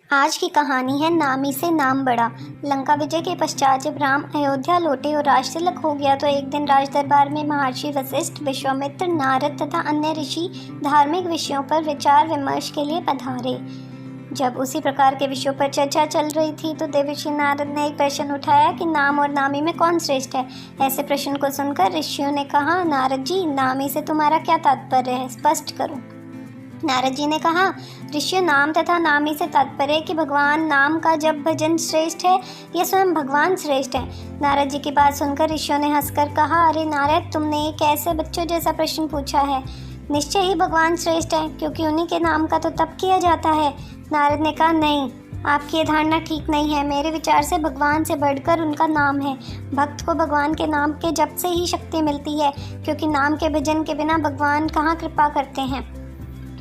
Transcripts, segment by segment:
आज की कहानी है नामी से नाम बड़ा। लंका विजय के पश्चात जब राम अयोध्या लौटे और राज तिलक हो गया तो एक दिन राज दरबार में महर्षि वशिष्ठ, विश्वामित्र, नारद तथा अन्य ऋषि धार्मिक विषयों पर विचार विमर्श के लिए पधारे। जब उसी प्रकार के विषयों पर चर्चा चल रही थी तो देवर्षि नारद ने एक प्रश्न उठाया कि नाम और नामी में कौन श्रेष्ठ है। ऐसे प्रश्न को सुनकर ऋषियों ने कहा, नारद जी, नामी से तुम्हारा क्या तात्पर्य है, स्पष्ट करो। नारद जी ने कहा, ऋषियों, नाम तथा नामी से तात्पर्य कि भगवान नाम का जब भजन श्रेष्ठ है या स्वयं भगवान श्रेष्ठ है। नारद जी की बात सुनकर ऋषियों ने हंसकर कहा, अरे नारद, तुमने एक ऐसे बच्चों जैसा प्रश्न पूछा है। निश्चय ही भगवान श्रेष्ठ है, क्योंकि उन्हीं के नाम का तो तप किया जाता है। नारद ने कहा, नहीं, आपकी ये धारणा ठीक नहीं है। मेरे विचार से भगवान से बढ़कर उनका नाम है। भक्त को भगवान के नाम के जप से ही शक्ति मिलती है, क्योंकि नाम के भजन के बिना भगवान कहाँ कृपा करते हैं।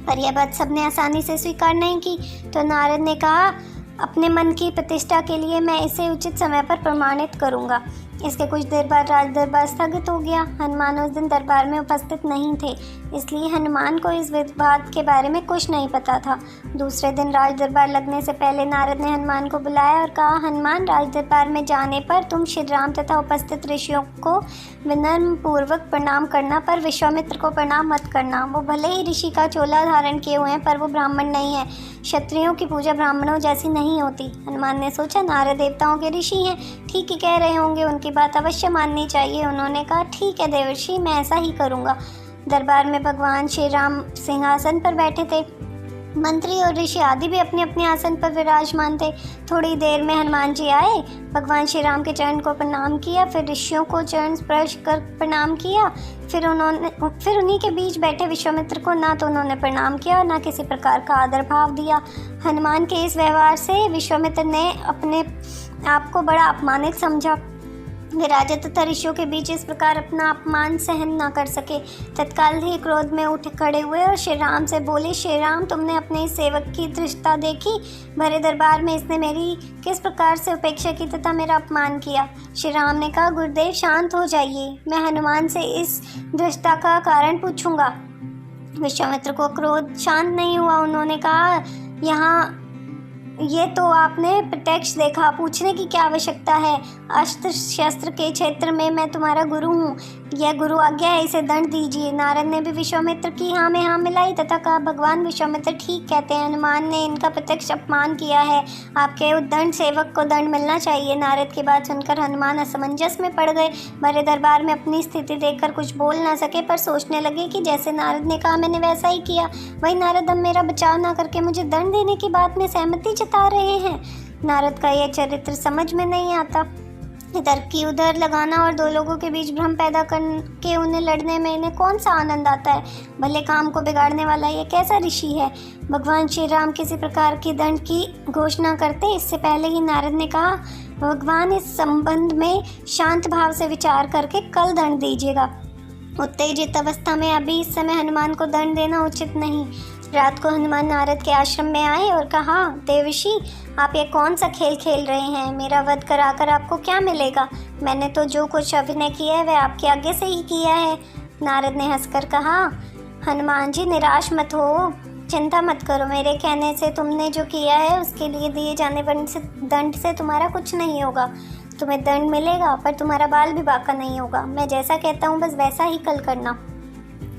पर यह बात सबने आसानी से स्वीकार नहीं की। तो नारद ने कहा, अपने मन की प्रतिष्ठा के लिए मैं इसे उचित समय पर प्रमाणित करूँगा। इसके कुछ देर बाद राज दरबार स्थगित हो गया। हनुमान उस दिन दरबार में उपस्थित नहीं थे, इसलिए हनुमान को इस विवाद के बारे में कुछ नहीं पता था। दूसरे दिन राज दरबार लगने से पहले नारद ने हनुमान को बुलाया और कहा, हनुमान, राज दरबार में जाने पर तुम श्री राम तथा उपस्थित ऋषियों को विनम्र पूर्वक प्रणाम करना, पर विश्वामित्र को प्रणाम मत करना। वो भले ही ऋषि का चोला धारण किए हुए हैं, पर वो ब्राह्मण नहीं है। क्षत्रियों की पूजा ब्राह्मणों जैसी नहीं होती। हनुमान ने सोचा, नारद देवताओं के ऋषि हैं, ठीक ही कह रहे होंगे, उनकी बात अवश्य माननी चाहिए। उन्होंने कहा, ठीक है देवर्षि, मैं ऐसा ही करूँगा। दरबार में भगवान श्री राम सिंहासन पर बैठे थे। मंत्री और ऋषि आदि भी अपने अपने आसन पर विराजमान थे। थोड़ी देर में हनुमान जी आए, भगवान श्री राम के चरण को प्रणाम किया, फिर ऋषियों को चरण स्पर्श कर प्रणाम किया। फिर उन्हीं के बीच बैठे विश्वामित्र को ना तो उन्होंने प्रणाम किया और ना किसी प्रकार का आदर भाव दिया। हनुमान के इस व्यवहार से विश्वामित्र ने अपने आप को बड़ा अपमानित समझा। वे राजा तथा ऋषियों के बीच इस प्रकार अपना अपमान सहन न कर सके। तत्काल ही क्रोध में उठ खड़े हुए और श्री राम से बोले, श्री राम, तुमने अपने इस सेवक की धृष्टता देखी। भरे दरबार में इसने मेरी किस प्रकार से उपेक्षा की तथा मेरा अपमान किया। श्री राम ने कहा, गुरुदेव, शांत हो जाइए, मैं हनुमान से इस धृष्टता का कारण पूछूंगा। विश्वामित्र को क्रोध शांत नहीं हुआ। उन्होंने कहा, यहाँ ये तो आपने प्रत्यक्ष देखा, पूछने की क्या आवश्यकता है। अस्त्र शस्त्र के क्षेत्र में मैं तुम्हारा गुरु हूँ, यह गुरु आज्ञा है, इसे दंड दीजिए। नारद ने भी विश्वामित्र की हाँ में हाँ मिलाई तथा कहा, भगवान विश्वामित्र ठीक कहते हैं, हनुमान ने इनका प्रत्यक्ष अपमान किया है, आपके उद्दंड सेवक को दंड मिलना चाहिए। नारद की बात सुनकर हनुमान असमंजस में पड़ गए। भरे दरबार में अपनी स्थिति देखकर कुछ बोल ना सके, पर सोचने लगे कि जैसे नारद ने कहा मैंने वैसा ही किया। वही नारद अब मेरा बचाव ना करके मुझे दंड देने की बात में सहमति जता रहे हैं। नारद का यह चरित्र समझ में नहीं आता। इधर की उधर लगाना और दो लोगों के बीच भ्रम पैदा करके उन्हें लड़ने में इन्हें कौन सा आनंद आता है। भले काम को बिगाड़ने वाला ये कैसा ऋषि है। भगवान श्री राम किसी प्रकार की दंड की घोषणा करते इससे पहले ही नारद ने कहा, भगवान इस संबंध में शांत भाव से विचार करके कल दंड दीजिएगा। उत्तेजित अवस्था में अभी इस समय हनुमान को दंड देना उचित नहीं। रात को हनुमान नारद के आश्रम में आए और कहा, देवर्षि, आप ये कौन सा खेल खेल रहे हैं। मेरा वध कराकर आपको क्या मिलेगा। मैंने तो जो कुछ अभिनय किया है वह आपके आगे से ही किया है। नारद ने हंसकर कहा, हनुमान जी, निराश मत हो, चिंता मत करो। मेरे कहने से तुमने जो किया है उसके लिए दिए जाने वाले दंड से तुम्हारा कुछ नहीं होगा। तुम्हें दंड मिलेगा, पर तुम्हारा बाल भी बाका नहीं होगा। मैं जैसा कहता हूँ बस वैसा ही कल करना।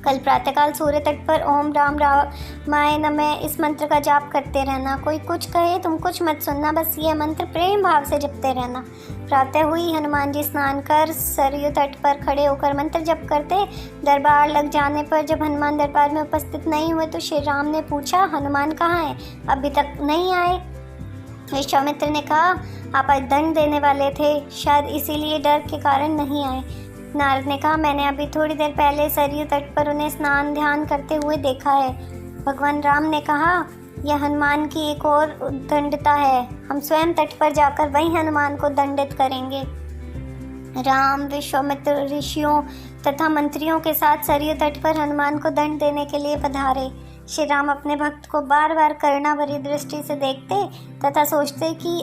कल प्रातःकाल सूर्य तट पर ओम राम रामाय नमः इस मंत्र का जाप करते रहना। कोई कुछ कहे तुम कुछ मत सुनना, बस यह मंत्र प्रेम भाव से जपते रहना। प्रातः हुई हनुमान जी स्नान कर सरयू तट पर खड़े होकर मंत्र जप करते। दरबार लग जाने पर जब हनुमान दरबार में उपस्थित नहीं हुए तो श्री राम ने पूछा, हनुमान कहाँ हैं, अभी तक नहीं आए। विश्वामित्र ने कहा, आप आज दंड देने वाले थे, शायद इसीलिए डर के कारण नहीं आए। नारद ने कहा, मैंने अभी थोड़ी देर पहले सरयू तट पर उन्हें स्नान ध्यान करते हुए देखा है। भगवान राम ने कहा, यह हनुमान की एक और दंडता है, हम स्वयं तट पर जाकर वही हनुमान को दंडित करेंगे। राम विश्वामित्र ऋषियों तथा मंत्रियों के साथ सरयू तट पर हनुमान को दंड देने के लिए पधारे। श्री राम अपने भक्त को बार बार करुणा भरी दृष्टि से देखते तथा सोचते कि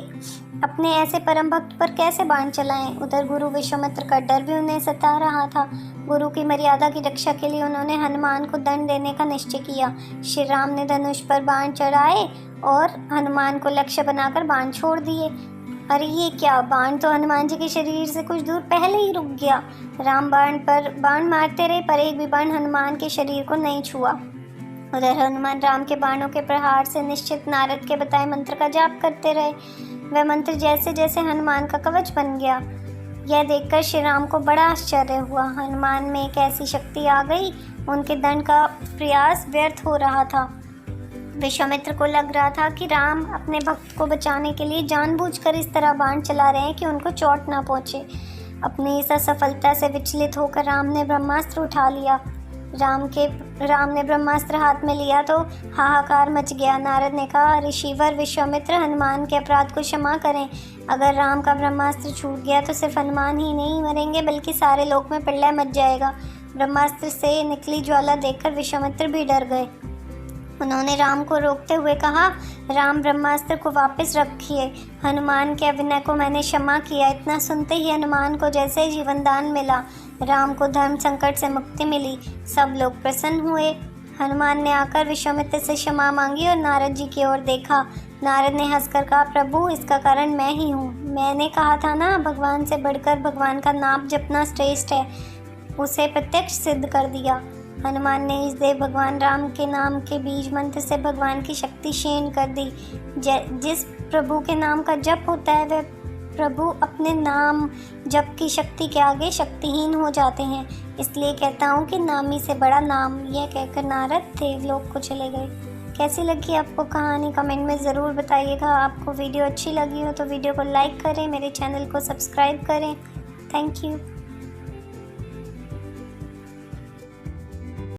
अपने ऐसे परम भक्त पर कैसे बाण चलाएं। उधर गुरु विश्वामित्र का डर भी उन्हें सता रहा था। गुरु की मर्यादा की रक्षा के लिए उन्होंने हनुमान को दंड देने का निश्चय किया। श्री राम ने धनुष पर बाण चढ़ाए और हनुमान को लक्ष्य बनाकर बाण छोड़ दिए। अरे ये क्या, बाण तो हनुमान जी के शरीर से कुछ दूर पहले ही रुक गया। राम बाण पर बाण मारते रहे पर एक भी बाण हनुमान के शरीर को नहीं छुआ। उधर हनुमान राम के बाणों के प्रहार से निश्चित नारद के बताए मंत्र का जाप करते रहे। वह मंत्र जैसे जैसे हनुमान का कवच बन गया। यह देखकर श्री राम को बड़ा आश्चर्य हुआ। हनुमान में एक ऐसी शक्ति आ गई, उनके दंड का प्रयास व्यर्थ हो रहा था। विश्वामित्र को लग रहा था कि राम अपने भक्त को बचाने के लिए जानबूझकर इस तरह बाण चला रहे हैं कि उनको चोट ना पहुँचे। अपनी इस असफलता से विचलित होकर राम ने ब्रह्मास्त्र उठा लिया। राम ने ब्रह्मास्त्र हाथ में लिया तो हाहाकार मच गया। नारद ने कहा, ऋषिवर विश्वामित्र, हनुमान के अपराध को क्षमा करें। अगर राम का ब्रह्मास्त्र छूट गया तो सिर्फ हनुमान ही नहीं मरेंगे बल्कि सारे लोक में प्रलय मच जाएगा। ब्रह्मास्त्र से निकली ज्वाला देखकर विश्वामित्र भी डर गए। उन्होंने राम को रोकते हुए कहा, राम, ब्रह्मास्त्र को वापस रखिए। हनुमान के अभिनय को मैंने क्षमा किया। इतना सुनते ही हनुमान को जैसे जीवन दान मिला। राम को धर्म संकट से मुक्ति मिली। सब लोग प्रसन्न हुए। हनुमान ने आकर विश्वामित्र से क्षमा मांगी और नारद जी की ओर देखा। नारद ने हंसकर कहा, प्रभु, इसका कारण मैं ही हूँ। मैंने कहा था ना, भगवान से बढ़कर भगवान का नाम जपना श्रेष्ठ है। उसे प्रत्यक्ष सिद्ध कर दिया। हनुमान ने इस देव भगवान राम के नाम के बीज मंत्र से भगवान की शक्ति क्षीण कर दी। जिस प्रभु के नाम का जप होता है वह प्रभु अपने नाम जप की शक्ति के आगे शक्तिहीन हो जाते हैं। इसलिए कहता हूँ कि नामी से बड़ा नाम। यह कहकर नारद देवलोक को चले गए। कैसी लगी आपको कहानी, कमेंट में ज़रूर बताइएगा। आपको वीडियो अच्छी लगी हो तो वीडियो को लाइक करें, मेरे चैनल को सब्सक्राइब करें। Thank you.